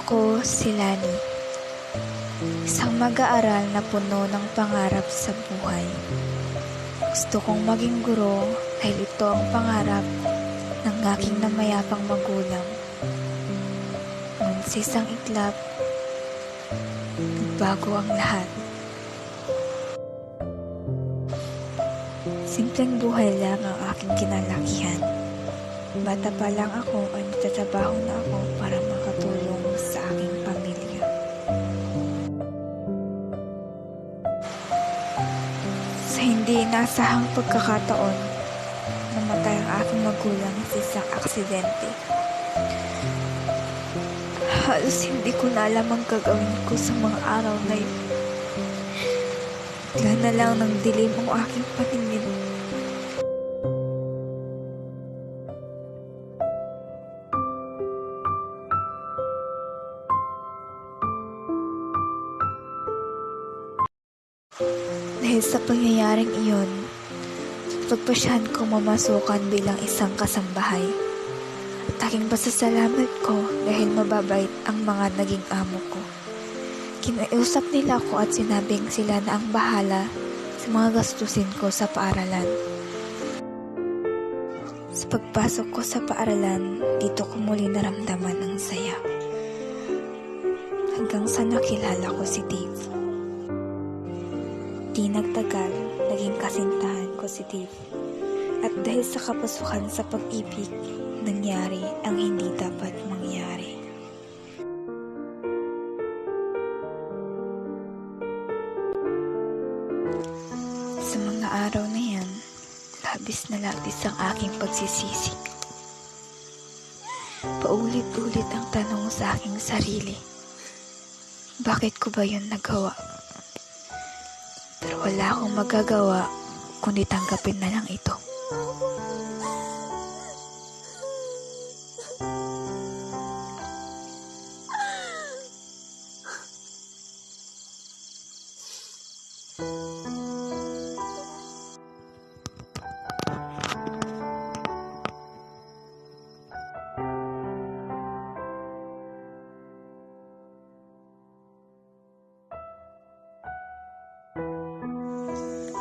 Ako si Lani, isang mag-aaral na puno ng pangarap sa buhay. Gusto kong maging guro dahil ito ang pangarap ng aking namayapang magulang. Ngunit sa isang iglap, nagbago ang lahat. Simpleng buhay lang ang aking kinalakihan. Bata pa lang ako ay nagtatrabaho na ako para makatulong sa aking pamilya. Sa hindi inaasahang pagkakataon, namatay ang aking magulang sa isang aksidente. Halos hindi ko na alam ang gagawin ko sa mga araw na yun. Bigla na lang ng dilim ang aking paningin. Dahil sa pangyayaring iyon, pagpasyahan ko mamasukan bilang isang kasambahay. At aking pasasalamat ko dahil mababait ang mga naging amo ko. Kinausap nila ako at sinabing sila na ang bahala sa mga gastusin ko sa paaralan. Sa pagpasok ko sa paaralan, dito ko muli naramdaman ang saya. Hanggang sa nakilala ko si Dave. Di nagtagal, naging kasintahan ko si Dave. At dahil sa kapasukan sa pag-ibig, nangyari ang hindi dapat mangyari. Sa mga araw na yan, labis na labis ang aking pagsisisi. Paulit-ulit ang tanong sa aking sarili. Bakit ko ba yun nagawa? Pero wala akong magagawa kundi tanggapin na lang ito.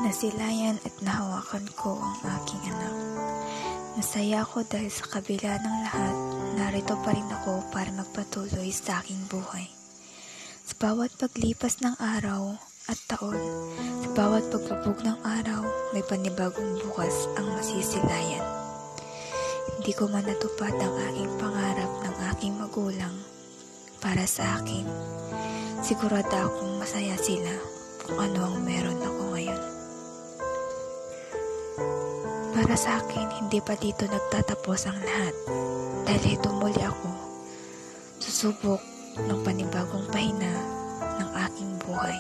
Nasilayan at nahawakan ko ang aking anak. Masaya ako dahil sa kabila ng lahat, narito pa rin ako para magpatuloy sa aking buhay. Sa bawat paglipas ng araw at taon, sa bawat paglubog ng araw, may panibagong bukas ang masisilayan. Hindi ko man natupad ang aking pangarap ng aking magulang para sa akin. Sigurado akong masaya sila kung ano ang meron ako ngayon. Para sa akin, hindi pa dito nagtatapos ang lahat. Dahil ito muli ako, susubok ng panibagong pahina ng aking buhay.